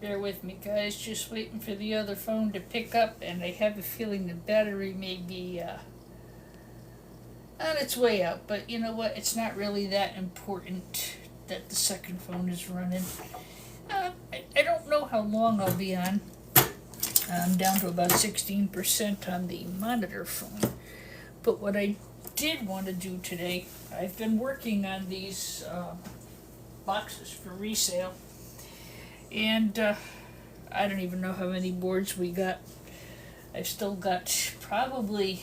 Bear with me, guys. Just waiting for the other phone to pick up, and I have a feeling the battery may be on its way out. But you know what? It's not really that important that the second phone is running. I don't know how long I'll be on. I'm down to about 16% on the monitor phone. But what I did want to do today, I've been working on these boxes for resale. And I don't even know how many boards we got. I've still got probably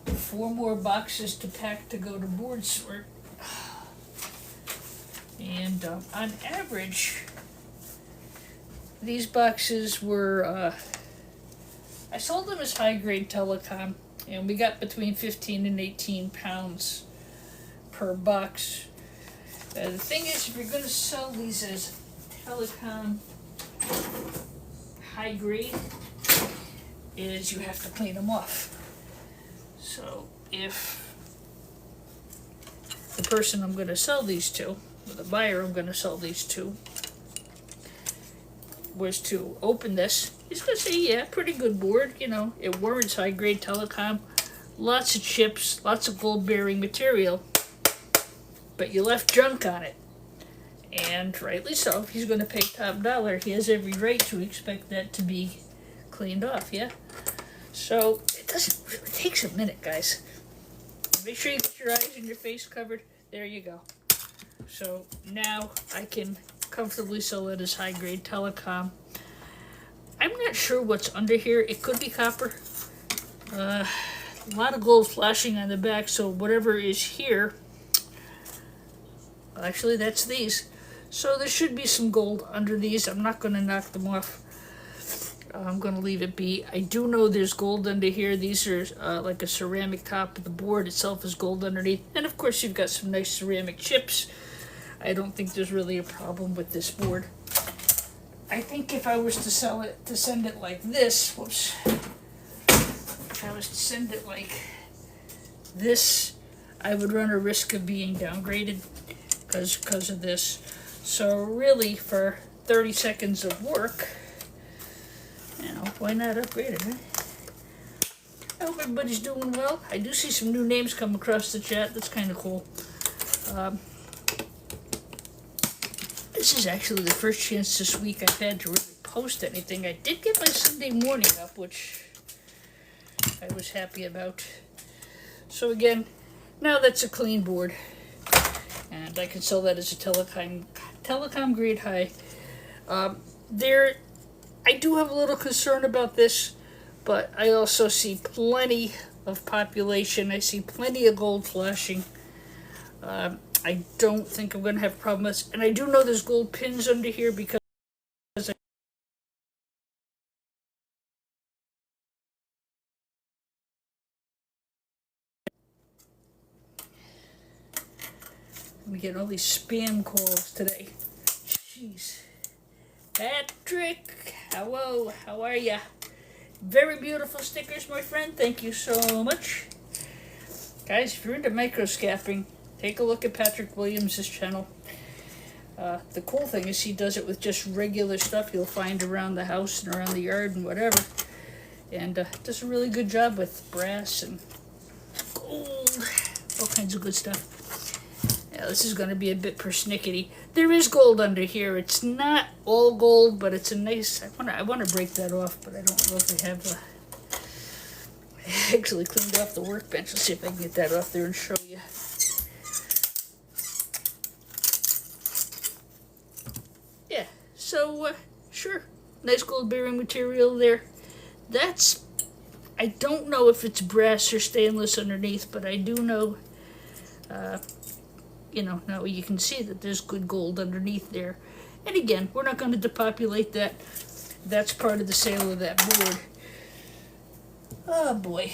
4 more boxes to pack to go to board sort. And on average, these boxes were, I sold them as high grade telecom, and we got between 15 and 18 pounds per box. The thing is, if you're going to sell these as telecom high grade, is you have to clean them off. So if the person I'm going to sell these to, or the buyer I'm going to sell these to, was to open this, he's going to say, yeah, pretty good board, you know, it warrants high grade telecom, lots of chips, lots of gold bearing material, but you left junk on it. And rightly so, if he's going to pay top dollar, he has every right to expect that to be cleaned off, yeah? So it takes a minute, guys. Make sure you get your eyes and your face covered. There you go. So now I can comfortably sell it as high grade telecom. I'm not sure what's under here. It could be copper. A lot of gold flashing on the back, so whatever is here, actually that's these. So there should be some gold under these. I'm not going to knock them off. I'm going to leave it be. I do know there's gold under here. These are like a ceramic top. The board itself is gold underneath. And of course you've got some nice ceramic chips. I don't think there's really a problem with this board. I think if I was to sell it, to send it like this, whoops. If I was to send it like this, I would run a risk of being downgraded because of this. So really, for 30 seconds of work, you know, why not upgrade it, huh? I hope everybody's doing well. I do see some new names come across the chat. That's kind of cool. This is actually the first chance this week I've had to really post anything. I did get my Sunday morning up, which I was happy about. So again, now that's a clean board. And I can sell that as a telecom grade high. I do have a little concern about this, but I also see plenty of population. I see plenty of gold flashing. I don't think I'm going to have a problem with this. And I do know there's gold pins under here because let me get all these spam calls today. Jeez. Patrick, hello, how are ya? Very beautiful stickers, my friend. Thank you so much. Guys, if you're into microscaping, take a look at Patrick Williams' channel. The cool thing is he does it with just regular stuff you'll find around the house and around the yard and whatever. And does a really good job with brass and gold, all kinds of good stuff. Yeah, this is going to be a bit persnickety. There is gold under here. It's not all gold, but it's a nice... I want to break that off, but I don't know if I have... I actually cleaned off the workbench. Let's see if I can get that off there and show you. Yeah, so, sure. Nice gold bearing material there. That's... I don't know if it's brass or stainless underneath, but I do know... you know, now you can see that there's good gold underneath there. And again, we're not going to depopulate that. That's part of the sale of that board. Oh boy.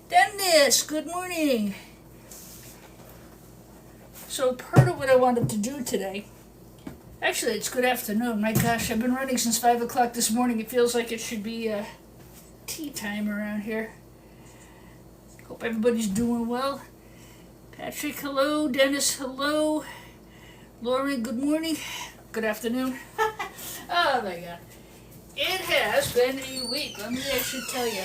Dennis, good morning. So part of what I wanted to do today, actually it's good afternoon. My gosh, I've been running since 5 o'clock this morning. It feels like it should be tea time around here. Hope everybody's doing well. Patrick, hello. Dennis, hello. Lauren, good morning. Good afternoon. Oh my God. It has been a week. I should tell you.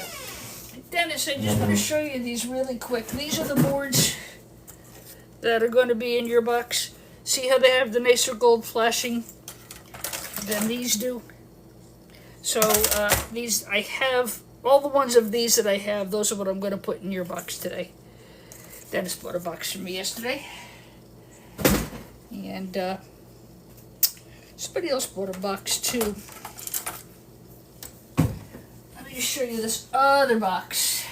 Dennis, I just want to show you these really quick. These are the boards that are going to be in your box. See how they have the nicer gold flashing than these do? So these, I have, all the ones of these that I have, those are what I'm going to put in your box today. Dennis bought a box for me yesterday. And somebody else bought a box too. Let me just show you this other box.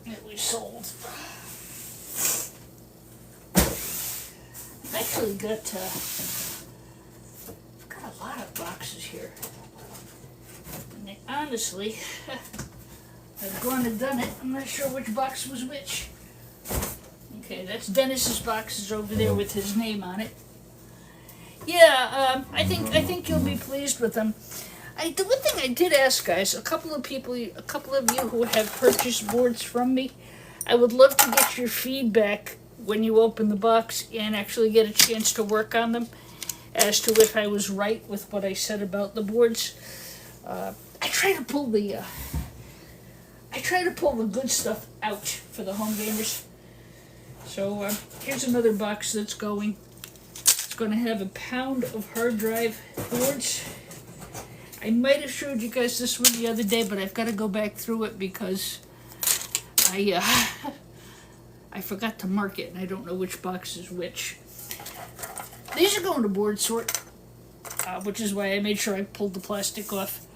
That we sold. I've actually got, I've got a lot of boxes here. And they, honestly, I've gone and done it. I'm not sure which box was which. Okay, that's Dennis's boxes over there with his name on it. Yeah, I think you'll be pleased with them. The one thing I did ask, guys, a couple of you who have purchased boards from me, I would love to get your feedback when you open the box and actually get a chance to work on them as to if I was right with what I said about the boards. I try to pull the good stuff out for the home gamers. So here's another box that's going. It's going to have a pound of hard drive boards. I might have showed you guys this one the other day, but I've got to go back through it because I forgot to mark it, and I don't know which box is which. These are going to board sort, which is why I made sure I pulled the plastic off.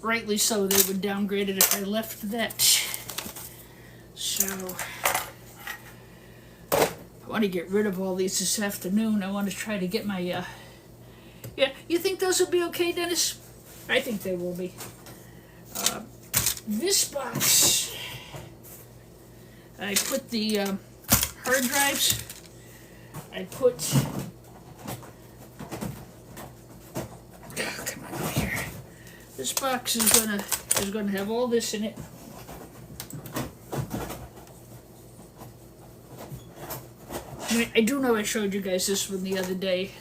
Rightly so, they would downgrade it if I left that. So, I want to get rid of all these this afternoon. I want to try to get my, yeah, you think those will be okay, Dennis? I think they will be. This box, I put the hard drives, I put, come on over here. This box is gonna have all this in it. I do know I showed you guys this one the other day.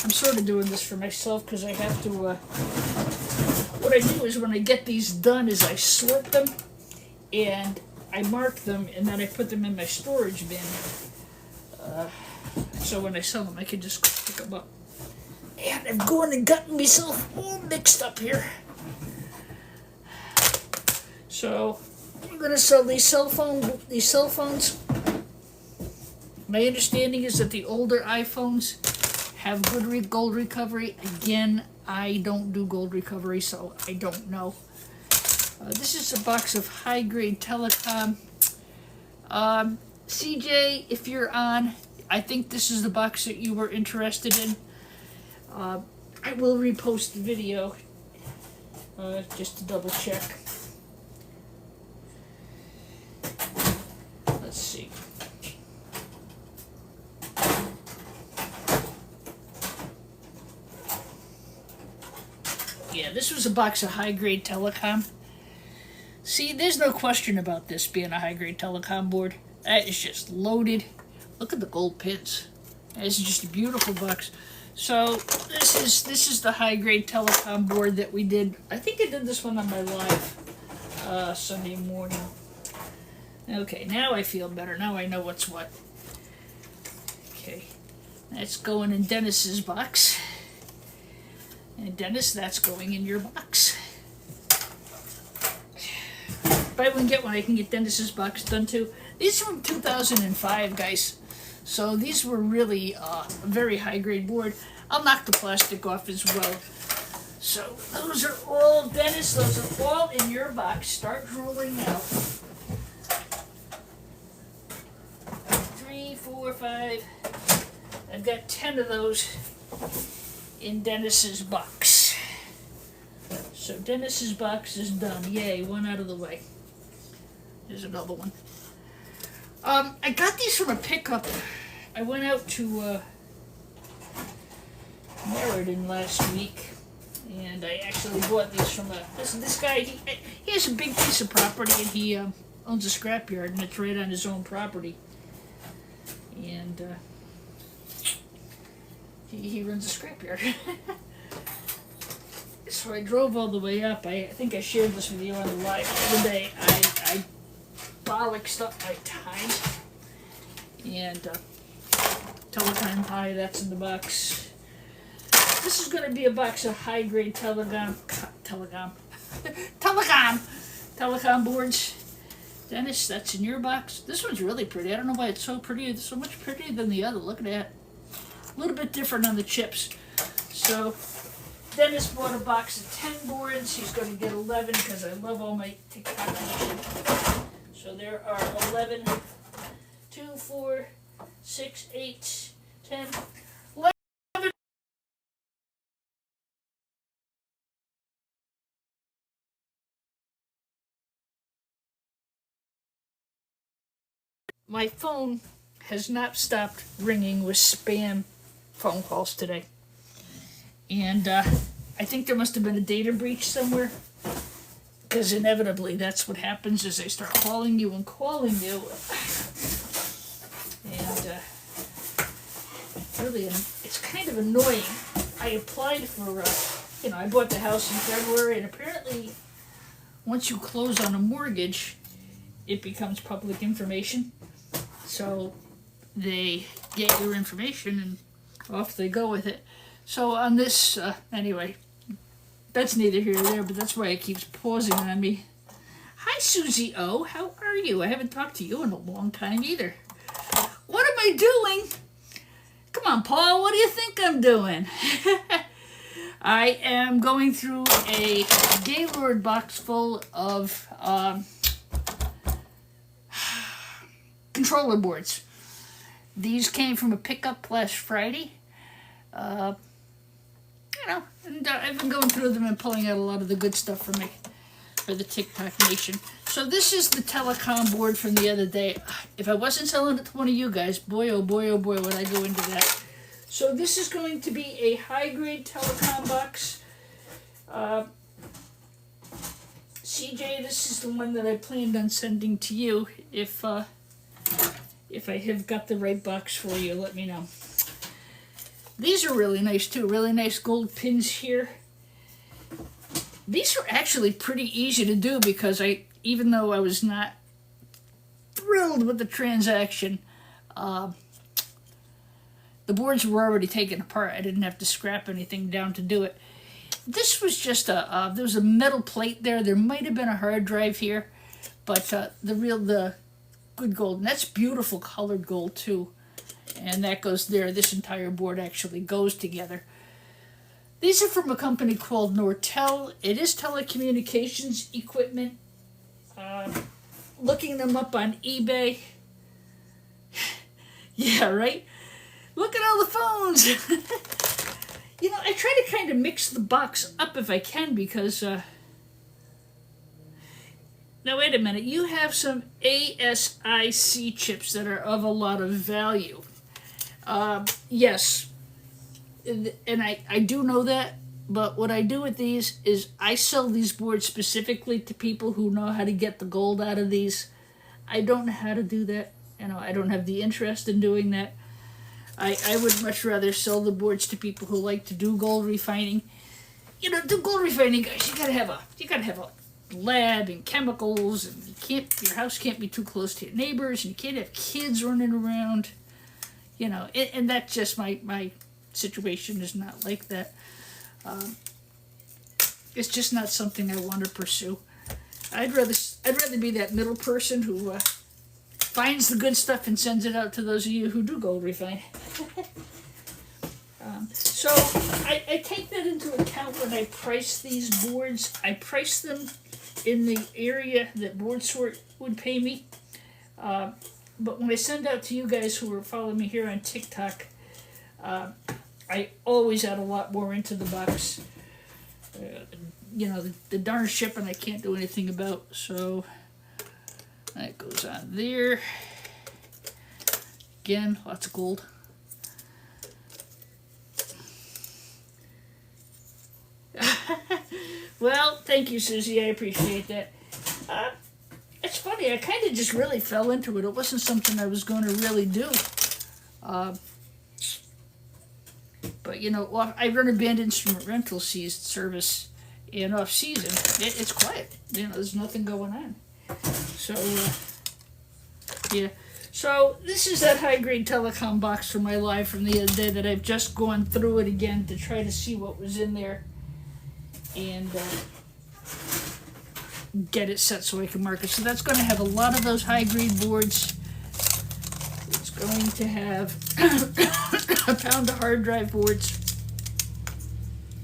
I'm sort of doing this for myself because I have to, what I do is when I get these done is I sort them and I mark them and then I put them in my storage bin. So when I sell them I can just pick them up. And I've gone and gotten myself all mixed up here. So I'm going to sell these cell phones. My understanding is that the older iPhones have good gold recovery. Again, I don't do gold recovery, so I don't know. This is a box of high-grade telecom. CJ, if you're on, I think this is the box that you were interested in. I will repost the video just to double check. Let's see. Yeah, this was a box of high-grade telecom. See, there's no question about this being a high-grade telecom board. That is just loaded. Look at the gold pins. It's just a beautiful box. So this is the high-grade telecom board that we did. I think I did this one on my live Sunday morning. Okay, now I feel better. Now I know what's what. Okay, that's going in Dennis's box. And Dennis, that's going in your box. If I can get one, I can get Dennis's box done too. These are from 2005, guys. So these were really a very high-grade board. I'll knock the plastic off as well. So those are all, Dennis, those are all in your box. Start drooling now. 3, 4, 5. I've got 10 of those in Dennis's box. So Dennis's box is done. Yay, one out of the way. There's another one. I got these from a pickup. I went out to Meriden last week And I actually bought these from this guy. He has a big piece of property, and he owns a scrapyard, and it's right on his own property. And he runs a scrapyard. So I drove all the way up. I think I shared this with you on the live the other day. I bollocksed up my time. And Telecom pie, that's in the box. This is going to be a box of high-grade telecom boards. Dennis, that's in your box. This one's really pretty. I don't know why it's so pretty. It's so much prettier than the other. Look at that. A little bit different on the chips. So Dennis bought a box of 10 boards. He's going to get 11 because I love all my TikTok action. So there are 11, 2, 4, 6, 8, 10, 11. My phone has not stopped ringing with spam phone calls today. And I think there must have been a data breach somewhere. Because inevitably that's what happens is they start calling you and calling you. And really, it's kind of annoying. I applied for, I bought the house in February, and apparently once you close on a mortgage, it becomes public information. So they get your information and off they go with it. So on this, anyway, that's neither here nor there, but that's why it keeps pausing on me. Hi, Susie O. How are you? I haven't talked to you in a long time either. What am I doing? Come on, Paul, what do you think I'm doing? I am going through a Gaylord box full of controller boards. These came from a pickup last Friday. And I've been going through them and pulling out a lot of the good stuff for the TikTok Nation. So this is the telecom board from the other day. If I wasn't selling it to one of you guys, boy, oh boy, oh boy, would I go into that. So this is going to be a high-grade telecom box. CJ, this is the one that I planned on sending to you. If I have got the right box for you, let me know. These are really nice too, really nice gold pins here. These are actually pretty easy to do because even though I was not thrilled with the transaction, the boards were already taken apart. I didn't have to scrap anything down to do it. This was just there was a metal plate there. There might have been a hard drive here, but the good gold, and that's beautiful colored gold too. And that goes there. This entire board actually goes together. These are from a company called Nortel. It is telecommunications equipment. Looking them up on eBay. Yeah, right? Look at all the phones. I try to kind of mix the box up if I can because... Now, wait a minute. You have some ASIC chips that are of a lot of value. Yes, and I do know that, but what I do with these is I sell these boards specifically to people who know how to get the gold out of these. I don't know how to do that. I don't have the interest in doing that. I would much rather sell the boards to people who like to do gold refining. Do gold refining, guys. You gotta have a lab and chemicals, and your house can't be too close to your neighbors, and you can't have kids running around. And that's just my situation is not like that. It's just not something I want to pursue. I'd rather be that middle person who finds the good stuff and sends it out to those of you who do gold refine. So I take that into account when I price these boards. I price them in the area that Board Sort would pay me. But when I send out to you guys who are following me here on TikTok, I always add a lot more into the box. The darn shipping I can't do anything about, so that goes on there. Again, lots of gold. thank you, Susie. I appreciate that. It's funny. I kind of just really fell into it. It wasn't something I was going to really do. But, you know, I run a band instrument rental service, and off season, it's quiet. You know, there's nothing going on. So, yeah. So, this is that high-grade telecom box from my live from the other day that I've just gone through it again to try to see what was in there. And get it set so I can mark it. So that's going to have a lot of those high-grade boards. It's going to have a pound of hard drive boards.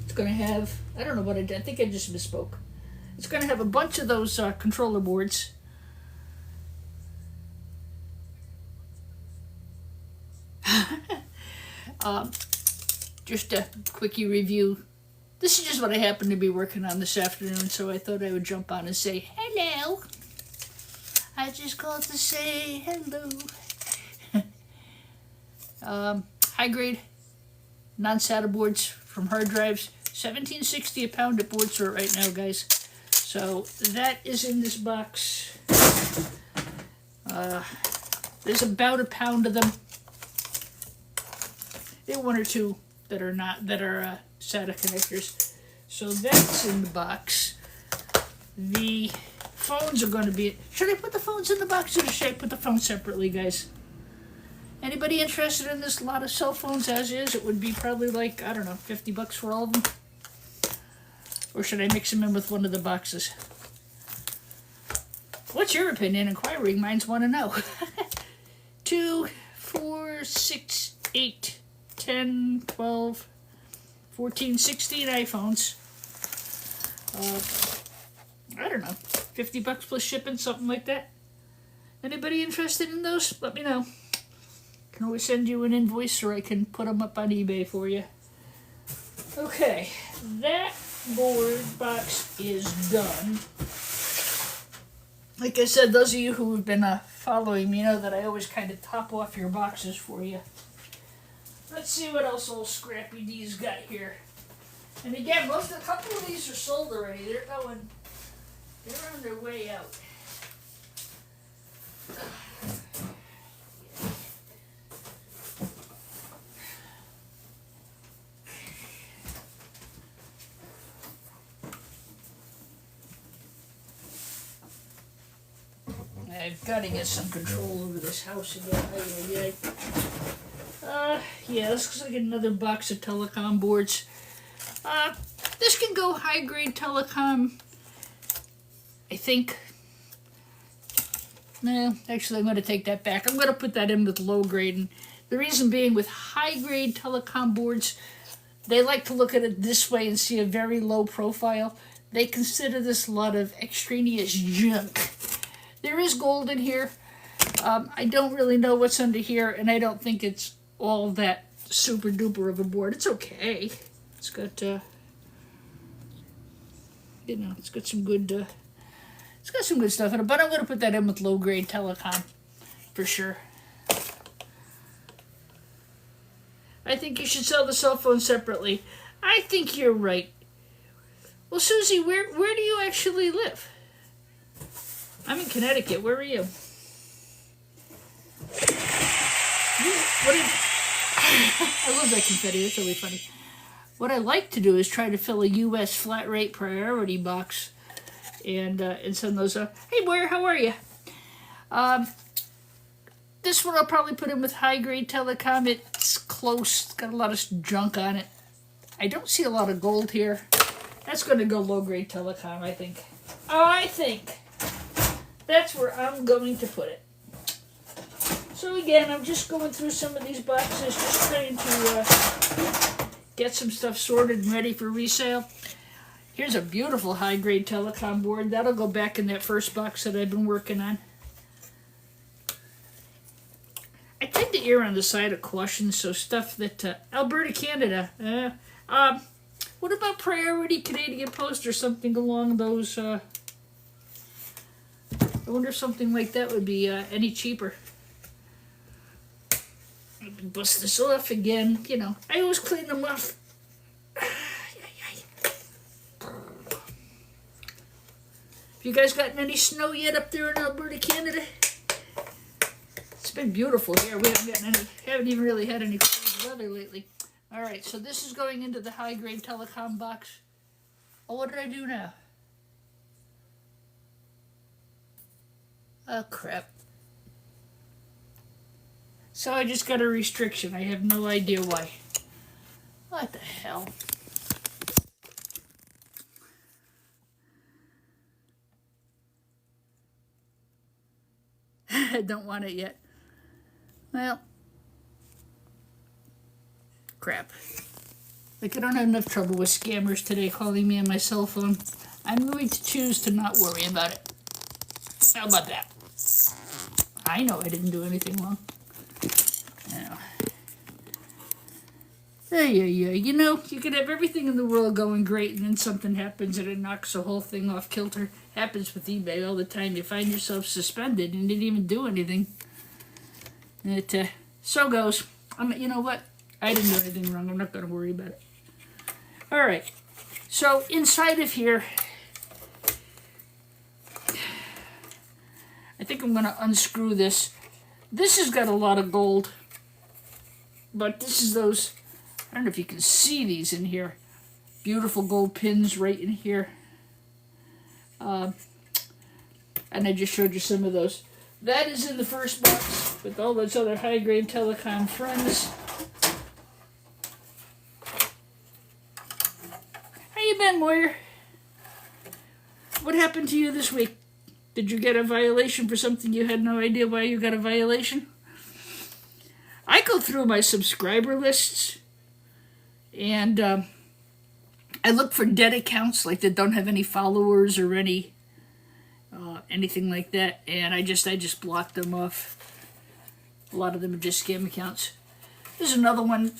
It's going to have, I don't know what I did. I think I just misspoke. It's going to have a bunch of those controller boards. Just a quickie review. This is just what I happened to be working on this afternoon, so I thought I would jump on and say hello. I just called to say hello. High grade non-SATA boards from hard drives, $17.60 a pound at board sort right now, guys. So that is in this box. There's about a pound of them. There are one or two that are not, that are SATA connectors. So that's in the box. The phones are going to be... Should I put the phones in the box or should I put the phones separately, guys? Anybody interested in this lot of cell phones as is? It would be probably like, I don't know, $50 for all of them. Or should I mix them in with one of the boxes? What's your opinion? Inquiring minds want to know. 2, 4, 6, 8, 10, 12, 14, 16 iPhones. I don't know, $50 plus shipping, something like that. Anybody interested in those? Let me know. Can always send you an invoice or I can put them up on eBay for you. Okay, that board box is done. Like I said, those of you who have been following me know that I always kind of top off your boxes for you. Let's see what else old Scrappy D's got here. And again, a couple of these are sold already. They're on their way out. I've got to get some control over this house again. Yeah, this looks like another box of telecom boards. This can go high-grade telecom, I think. No, actually, I'm going to take that back. I'm going to put that in with low-grade. And the reason being, with high-grade telecom boards, they like to look at it this way and see a very low profile. They consider this a lot of extraneous junk. There is gold in here. I don't really know what's under here, and I don't think it's all that super duper of a board. It's okay. It's got, it's got some good, it's got some good stuff in it. But I'm going to put that in with low-grade telecom for sure. I think you should sell the cell phone separately. I think you're right. Well, Susie, where do you actually live? I'm in Connecticut. Where are you? I love that confetti. That's really funny. What I like to do is try to fill a U.S. flat rate priority box and send those up. Hey, Boyer, how are you? This one I'll probably put in with high-grade telecom. It's close. It's got a lot of junk on it. I don't see a lot of gold here. That's going to go low-grade telecom, I think. I think that's where I'm going to put it. So again, I'm just going through some of these boxes, just trying to get some stuff sorted and ready for resale. Here's a beautiful high-grade telecom board. That'll go back in that first box that I've been working on. I tend to err on the side of caution, so stuff that... Alberta, Canada. What about Priority Canadian Post or something along those... I wonder if something like that would be any cheaper. Bust this off again. You know, I always clean them off. Have you guys gotten any snow yet up there in Alberta, Canada? It's been beautiful here. We haven't even really had any cold weather lately. All right, so this is going into the high-grade telecom box. Oh, what did I do now? Oh, crap. So I just got a restriction. I have no idea why. What the hell? I don't want it yet. Well, crap. Like, I don't have enough trouble with scammers today calling me on my cell phone. I'm going to choose to not worry about it. How about that? I know I didn't do anything wrong. Now, you know, you could have everything in the world going great, and then something happens and it knocks the whole thing off kilter. Happens with eBay all the time. You find yourself suspended and didn't even do anything. It so goes. You know what? I didn't do anything wrong. I'm not going to worry about it. All right. So inside of here, I think I'm going to unscrew this. This has got a lot of gold, but this is those, I don't know if you can see these in here. Beautiful gold pins right in here. And I just showed you some of those. That is in the first box with all those other high-grade telecom friends. How you been, Moyer? What happened to you this week? Did you get a violation for something you had no idea why you got a violation? I go through my subscriber lists and I look for dead accounts, like that don't have any followers or anything like that, and I just block them off. A lot of them are just scam accounts. There's another one.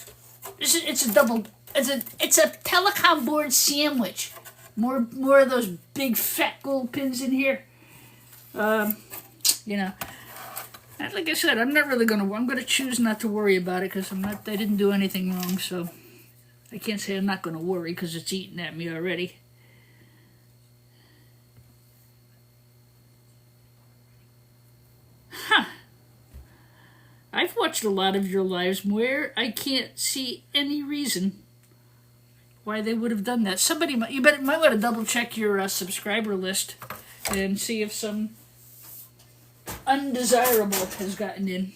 It's a telecom board sandwich. More of those big fat gold pins in here. You know, and like I said, I'm gonna choose not to worry about it because I didn't do anything wrong, so I can't say I'm not gonna worry because it's eating at me already. Huh. I've watched a lot of your lives where I can't see any reason why they would have done that. You might want to double check your subscriber list and see if some undesirable has gotten in.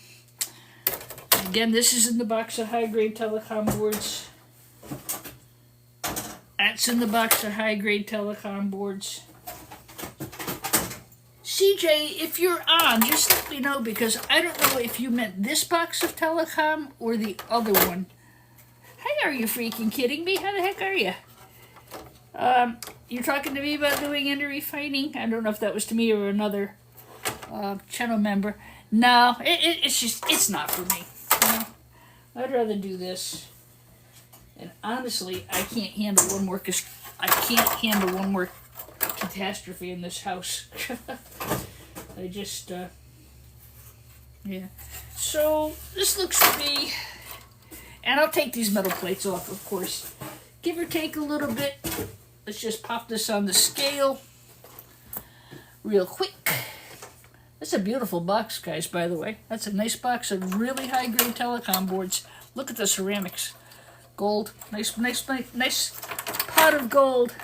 Again, this is in the box of high-grade telecom boards. That's in the box of high-grade telecom boards. CJ, if you're on, just let me know, because I don't know if you meant this box of telecom or the other one. Hey, are you freaking kidding me? How the heck are you? You're talking to me about doing any refining? I don't know if that was to me or another channel member. No, it's not for me. You know? I'd rather do this. And honestly, I can't handle one more catastrophe in this house. I just, yeah. So, this looks to be, and I'll take these metal plates off, of course. Give or take a little bit. Let's just pop this on the scale real quick. That's a beautiful box, guys, by the way. That's a nice box of really high-grade telecom boards. Look at the ceramics. Gold. Nice pot of gold.